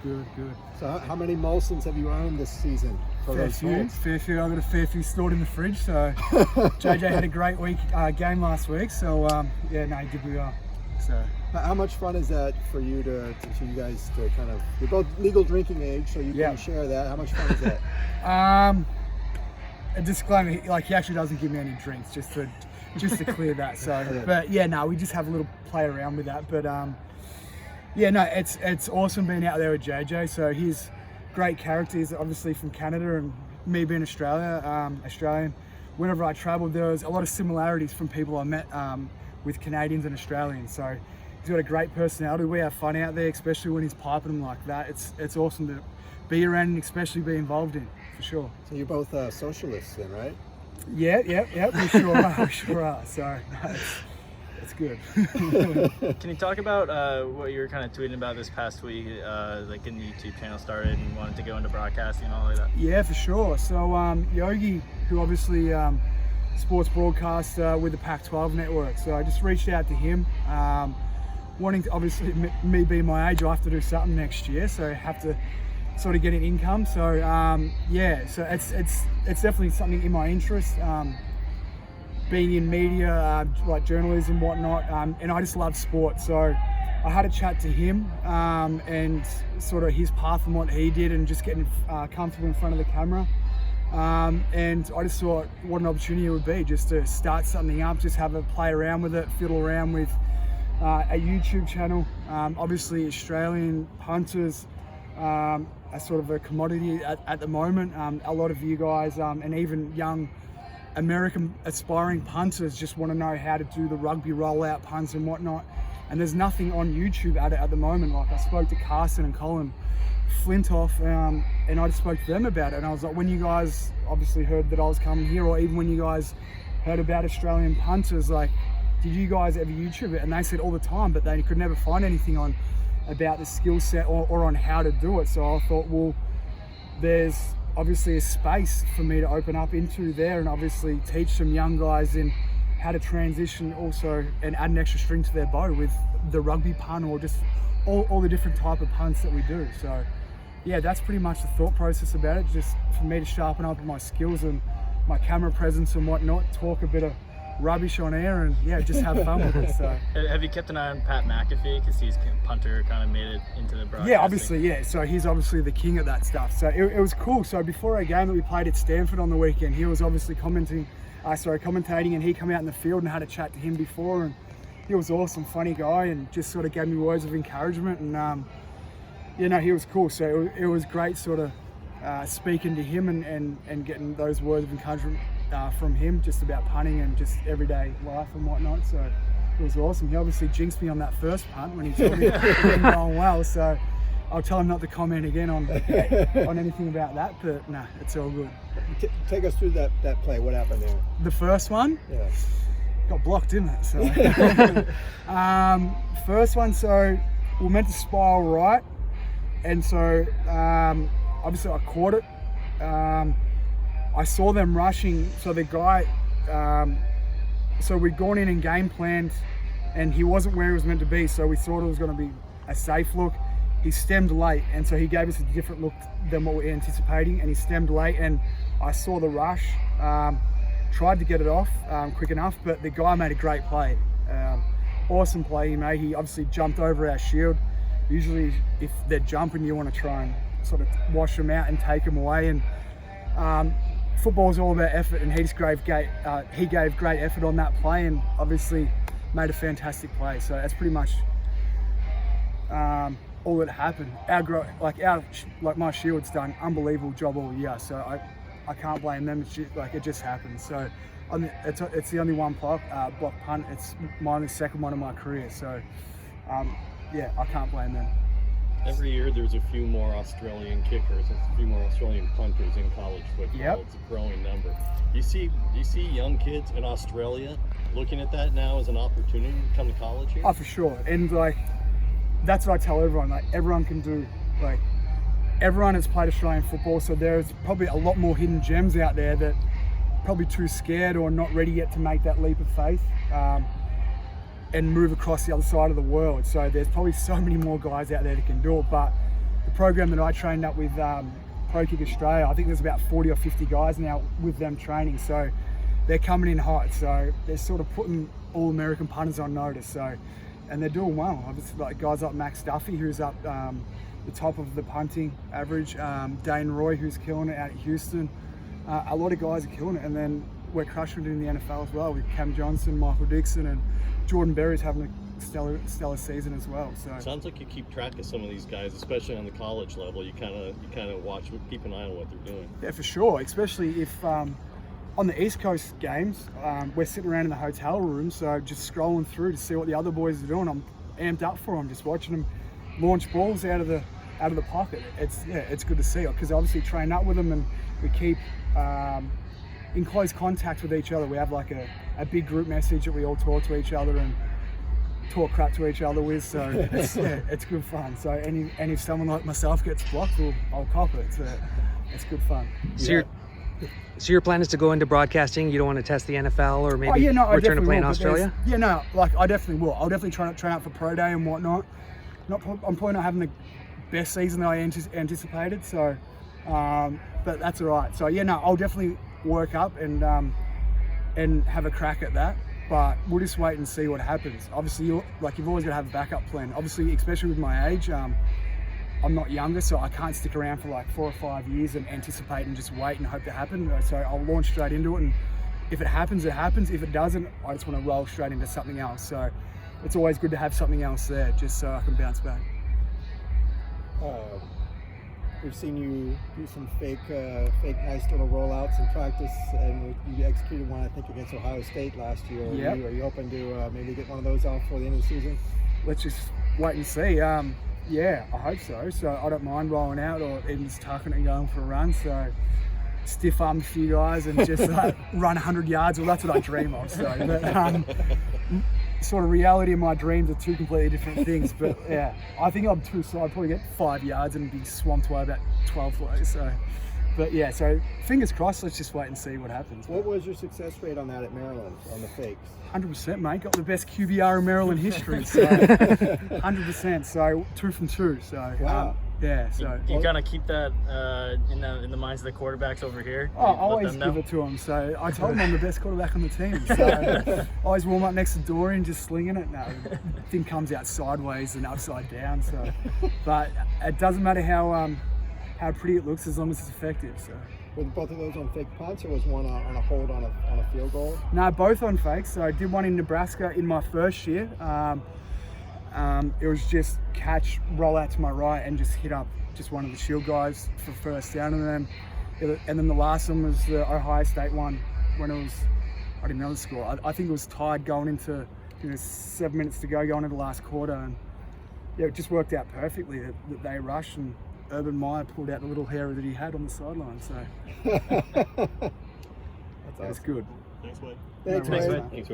good. So how many Molsons have you earned this season for those goals? Fair few. I've got a fair few stored in the fridge. So JJ had a great game last week. So he did really well. So How much fun is that for you you guys to kind of, you're both legal drinking age, so you can share that. How much fun is that? A disclaimer, he actually doesn't give me any drinks, just to clear that. So, but we just have a little play around with that. But it's awesome being out there with JJ. So he's great character. He's obviously from Canada, and me being Australian. Whenever I travelled, there was a lot of similarities from people I met with Canadians and Australians. So he's got a great personality. We have fun out there, especially when he's piping them like that. It's awesome to be around and especially be involved in, for sure. So you're both socialists then, right? Yeah, we sure are. We sure are. So it's good. Can you talk about what you were kind of tweeting about this past week, like getting the YouTube channel started and wanted to go into broadcasting and all like that? Yeah, for sure. So Yogi, who obviously sports broadcaster with the Pac-12 network, so I just reached out to him, wanting to, obviously me being my age, I have to do something next year, so I have to sort of get an income. So so it's definitely something in my interest. Being in media, like journalism, whatnot, and I just love sport. So I had a chat to him and sort of his path and what he did, and just getting comfortable in front of the camera. And I just thought what an opportunity it would be just to start something up, just have a play around with it, fiddle around with a YouTube channel. Obviously, Australian punters are sort of a commodity at the moment. A lot of you guys and even young American aspiring punters just want to know how to do the rugby rollout punts and whatnot, and there's nothing on YouTube at the moment. Like, I spoke to Carson and Colin Flintoff, and I just spoke to them about it, and I was like, when you guys obviously heard that I was coming here, or even when you guys heard about Australian punters, like, did you guys ever YouTube it? And they said all the time, but they could never find anything on about the skill set or on how to do it. So I thought, well, there's obviously a space for me to open up into there, and obviously teach some young guys in how to transition also and add an extra string to their bow with the rugby punt, or just all the different type of punts that we do. So yeah, that's pretty much the thought process about it, just for me to sharpen up my skills and my camera presence and whatnot, talk a bit of rubbish on air, and just have fun with it. So have you kept an eye on Pat McAfee, because he's punter, kind of made it into the broadcast? Yeah, obviously, so he's obviously the king of that stuff. So it was cool. So before a game that we played at Stanford on the weekend, he was obviously commentating, and he came out in the field, and had a chat to him before, and he was awesome, funny guy, and just sort of gave me words of encouragement, and he was cool. So it was great sort of speaking to him and getting those words of encouragement from him, just about punting and just everyday life and whatnot. So it was awesome. He obviously jinxed me on that first punt when he told me it wasn't going well. So I'll tell him not to comment again on anything about that. But nah, it's all good. Take us through that play. What happened there? The first one? Yeah. Got blocked, didn't it? So first one, so we were meant to spiral right, and so obviously I caught it. I saw them rushing, so the guy, so we'd gone in and game planned, and he wasn't where he was meant to be, so we thought it was going to be a safe look. He stemmed late, and so he gave us a different look than what we were anticipating, and he stemmed late, and I saw the rush, tried to get it off quick enough, but the guy made a great play. Awesome play he made. He obviously jumped over our shield. Usually if they're jumping, you want to try and sort of wash them out and take them away, and football's all about effort, and he gave great effort on that play, and obviously made a fantastic play. So that's pretty much all that happened. My shield's done unbelievable job all year, so I can't blame them. It's just, it just happened. So it's the only one block punt. It's my only second one of my career. So I can't blame them. Every year there's a few more Australian kickers, a few more Australian punters in college football. Yep. It's a growing number. Do you see young kids in Australia looking at that now as an opportunity to come to college here? Oh, for sure. And that's what I tell everyone. Everyone can do. Everyone has played Australian football, so there's probably a lot more hidden gems out there that probably too scared or not ready yet to make that leap of faith and move across the other side of the world. So there's probably so many more guys out there that can do it, but the program that I trained up with Pro Kick Australia, I think there's about 40 or 50 guys now with them training. So they're coming in hot. So they're sort of putting all American punters on notice. So, and they're doing well. Obviously, like guys like Max Duffy, who's up the top of the punting average. Dane Roy, who's killing it out at Houston. A lot of guys are killing it. And then we're crushing it in the NFL as well with Cam Johnson, Michael Dixon, and Jordan Berry's having a stellar season as well. So Sounds like you keep track of some of these guys, especially on the college level. You kind of watch, keep an eye on what they're doing. yeah, for sure. Especially if on the East Coast games, we're sitting around in the hotel room, so just scrolling through to see what the other boys are doing. I'm amped up for them, just watching them launch balls out of the pocket. It's good to see, because obviously train up with them and we keep in close contact with each other. We have like a big group message that we all talk to each other and talk crap to each other with, so it's good fun. So if someone like myself gets blocked, I'll cop it. So it's good fun. So your plan is to go into broadcasting? You don't want to test the NFL or maybe I return to play in will, but Australia? I definitely will. I'll definitely train out for Pro Day and whatnot. I'm probably not having the best season that I anticipated, so but that's all right. So I'll definitely work up and have a crack at that. But we'll just wait and see what happens. Obviously, you've always got to have a backup plan. Obviously, especially with my age, I'm not younger, so I can't stick around for like 4 or 5 years and anticipate and just wait and hope to happen. So I'll launch straight into it, and if it happens, it happens. If it doesn't, I just want to roll straight into something else. So it's always good to have something else there, just so I can bounce back. We've seen you do some fake nice little rollouts in practice, and you executed one, I think, against Ohio State last year. Yep. Are you hoping to maybe get one of those off before the end of the season? Let's just wait and see. I hope so. So I don't mind rolling out or even just tucking it and going for a run. So stiff arm a few guys and just like run 100 yards. Well, that's what I dream of. So, but sort of reality and my dreams are two completely different things. But yeah, I think I'm too slow. I'd probably get 5 yards and be swamped by about 12 flows. So, but yeah, so fingers crossed. Let's just wait and see what happens. What was your success rate on that at Maryland on the fakes? 100%, mate. Got the best QBR in Maryland history. So 100%. So 2 from 2. So Wow. So You kind of keep that in the minds of the quarterbacks over here. I always give it to them. So I told them I'm the best quarterback on the team. So I always warm up next to Dorian, just slinging it. No, thing comes out sideways and upside down. So, but it doesn't matter how pretty it looks as long as it's effective. So. Were both of those on fake punts, or was one on a hold on a field goal? No, both on fakes. So I did one in Nebraska in my first year. It was just catch, roll out to my right, and just hit up just one of the shield guys for first down, and then the last one was the Ohio State one when it was, I didn't know the score. I think it was tied going into 7 minutes to go, going into the last quarter, and it just worked out perfectly that they rushed and Urban Meyer pulled out the little hair that he had on the sideline. So That's it was awesome. good. Thanks, Wade. Thanks, No worries, Wade. mate. Thanks,